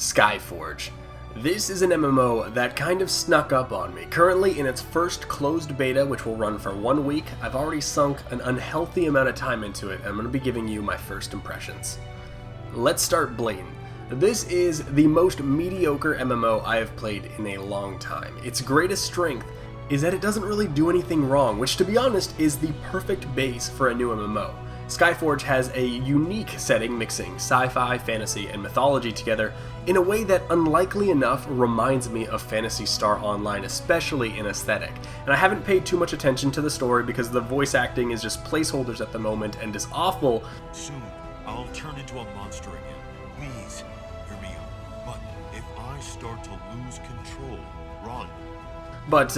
Skyforge. This is an MMO that kind of snuck up on me. Currently in its first closed beta, which will run for 1 week, I've already sunk an unhealthy amount of time into it, and I'm going to be giving you my first impressions. Let's start blatant. This is the most mediocre MMO I have played in a long time. Its greatest strength is that it doesn't really do anything wrong, which to be honest is the perfect base for a new MMO. Skyforge has a unique setting mixing sci-fi, fantasy, and mythology together in a way that, unlikely enough, reminds me of Phantasy Star Online, especially in aesthetic. And I haven't paid too much attention to the story because the voice acting is just placeholders at the moment and is awful. Soon, I'll turn into a monster again. Please, hear me out. But if I start to lose control, run. But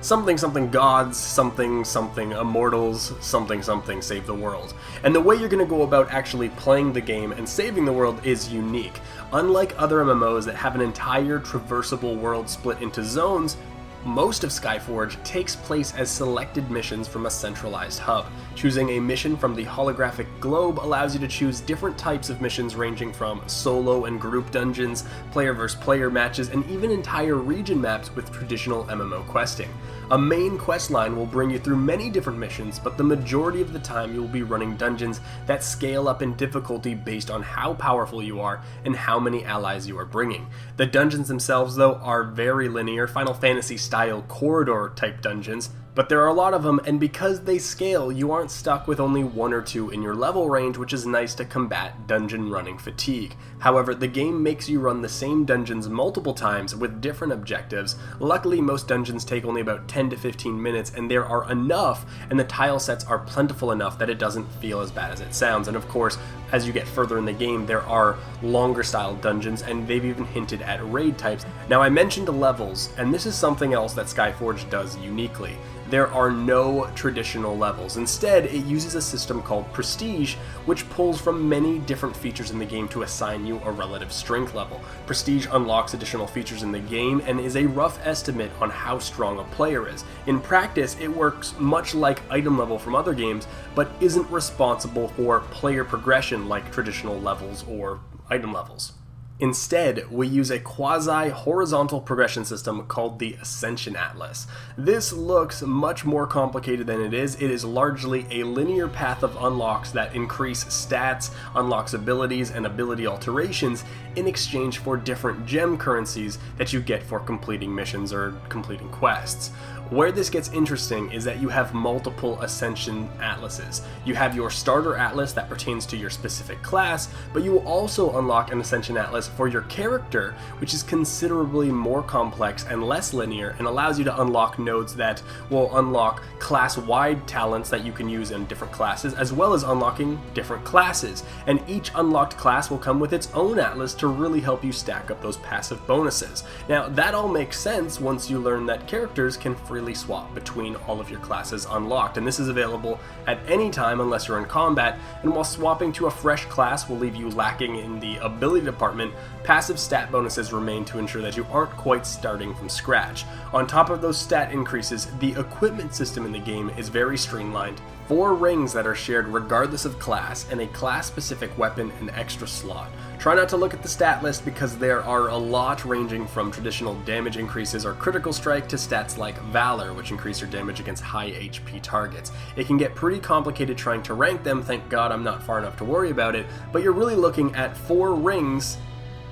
something gods, something immortals, something save the world. And the way you're going to go about actually playing the game and saving the world is unique. Unlike other MMOs that have an entire traversable world split into zones, most of Skyforge takes place as selected missions from a centralized hub. Choosing a mission from the holographic globe allows you to choose different types of missions ranging from solo and group dungeons, player versus player matches, and even entire region maps with traditional MMO questing. A main quest line will bring you through many different missions, but the majority of the time you will be running dungeons that scale up in difficulty based on how powerful you are and how many allies you are bringing. The dungeons themselves, though, are very linear, Final Fantasy style corridor type dungeons, but there are a lot of them, and because they scale, you aren't stuck with only 1 or 2 in your level range, which is nice to combat dungeon running fatigue. However, the game makes you run the same dungeons multiple times with different objectives. Luckily, most dungeons take only about 10 to 15 minutes, and there are enough, and the tile sets are plentiful enough that it doesn't feel as bad as it sounds. And of course, as you get further in the game, there are longer style dungeons, and they've even hinted at raid types. Now, I mentioned levels, and this is something else that Skyforge does uniquely. There are no traditional levels. Instead, it uses a system called Prestige, which pulls from many different features in the game to assign you a relative strength level. Prestige unlocks additional features in the game and is a rough estimate on how strong a player is. In practice, it works much like item level from other games, but isn't responsible for player progression like traditional levels or item levels. Instead, we use a quasi-horizontal progression system called the Ascension Atlas. This looks much more complicated than it is. It is largely a linear path of unlocks that increase stats, unlocks abilities, and ability alterations in exchange for different gem currencies that you get for completing missions or completing quests. Where this gets interesting is that you have multiple Ascension Atlases. You have your starter atlas that pertains to your specific class, but you will also unlock an Ascension Atlas for your character, which is considerably more complex and less linear and allows you to unlock nodes that will unlock class-wide talents that you can use in different classes, as well as unlocking different classes. And each unlocked class will come with its own atlas to really help you stack up those passive bonuses. Now, that all makes sense once you learn that characters can freely swap between all of your classes unlocked, and this is available at any time unless you're in combat, and while swapping to a fresh class will leave you lacking in the ability department, passive stat bonuses remain to ensure that you aren't quite starting from scratch. On top of those stat increases, the equipment system in the game is very streamlined. 4 rings that are shared regardless of class, and a class-specific weapon and extra slot. Try not to look at the stat list because there are a lot ranging from traditional damage increases or critical strike to stats like Valor, which increase your damage against high HP targets. It can get pretty complicated trying to rank them, thank God I'm not far enough to worry about it, but you're really looking at 4 rings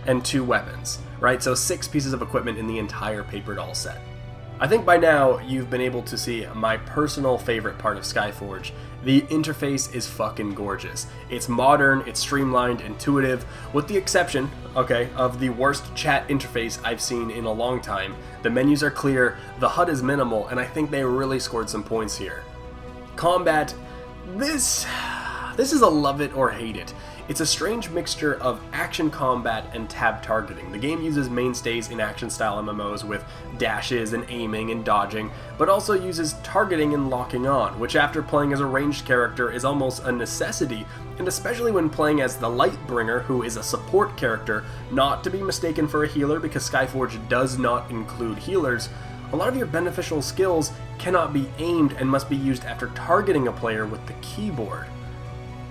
and 2 weapons, right? So 6 pieces of equipment in the entire paper doll set. I think by now you've been able to see my personal favorite part of Skyforge. The interface is fucking gorgeous. It's modern, it's streamlined, intuitive, with the exception, of the worst chat interface I've seen in a long time. The menus are clear, the HUD is minimal, and I think they really scored some points here. Combat, this is a love it or hate it. It's a strange mixture of action combat and tab targeting. The game uses mainstays in action-style MMOs with dashes and aiming and dodging, but also uses targeting and locking on, which after playing as a ranged character is almost a necessity, and especially when playing as the Lightbringer, who is a support character, not to be mistaken for a healer because Skyforge does not include healers. A lot of your beneficial skills cannot be aimed and must be used after targeting a player with the keyboard.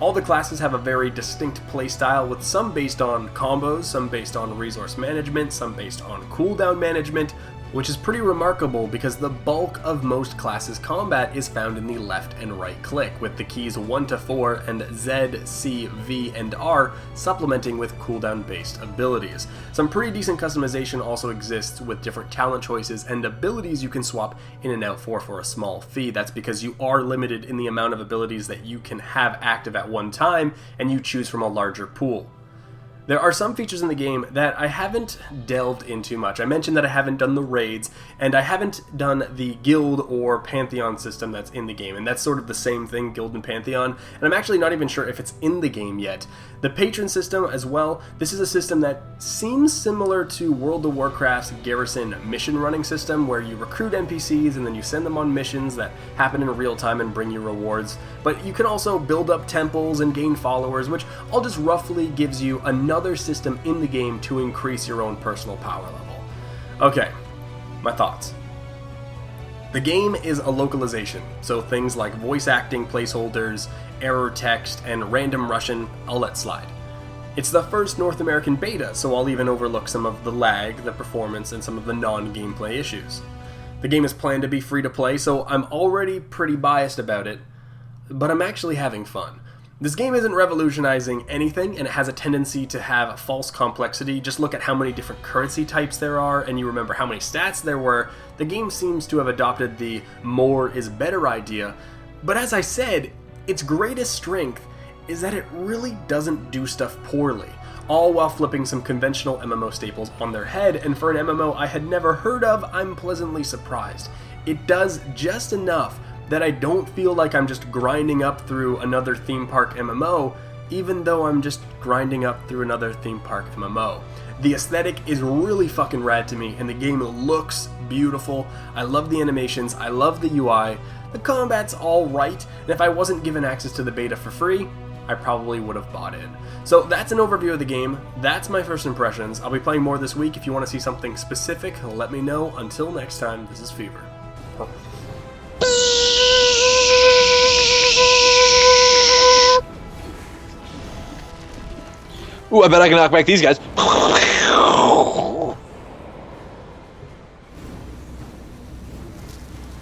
All the classes have a very distinct playstyle, with some based on combos, some based on resource management, some based on cooldown management, which is pretty remarkable because the bulk of most classes' combat is found in the left and right click, with the keys 1 to 4 and Z, C, V, and R supplementing with cooldown-based abilities. Some pretty decent customization also exists with different talent choices and abilities you can swap in and out for a small fee. That's because you are limited in the amount of abilities that you can have active at one time, and you choose from a larger pool. There are some features in the game that I haven't delved into much. I mentioned that I haven't done the raids, and I haven't done the guild or pantheon system that's in the game, and that's sort of the same thing, guild and pantheon, and I'm actually not even sure if it's in the game yet. The patron system as well, this is a system that seems similar to World of Warcraft's garrison mission running system, where you recruit NPCs and then you send them on missions that happen in real time and bring you rewards, but you can also build up temples and gain followers, which all just roughly gives you another system in the game to increase your own personal power level. Okay, my thoughts. The game is a localization, so things like voice acting placeholders, error text, and random Russian, I'll let slide. It's the first North American beta, so I'll even overlook some of the lag, the performance, and some of the non-gameplay issues. The game is planned to be free to play, so I'm already pretty biased about it, but I'm actually having fun. This game isn't revolutionizing anything, and it has a tendency to have false complexity. Just look at how many different currency types there are, and you remember how many stats there were. The game seems to have adopted the more is better idea, but as I said, its greatest strength is that it really doesn't do stuff poorly, all while flipping some conventional MMO staples on their head, and for an MMO I had never heard of, I'm pleasantly surprised. It does just enough that I don't feel like I'm just grinding up through another theme park MMO, even though I'm just grinding up through another theme park MMO. The aesthetic is really fucking rad to me, and the game looks beautiful. I love the animations, I love the UI, the combat's alright, and if I wasn't given access to the beta for free, I probably would have bought in. So that's an overview of the game, that's my first impressions. I'll be playing more this week. If you want to see something specific, let me know. Until next time, this is Fevir. Ooh, I bet I can knock back these guys.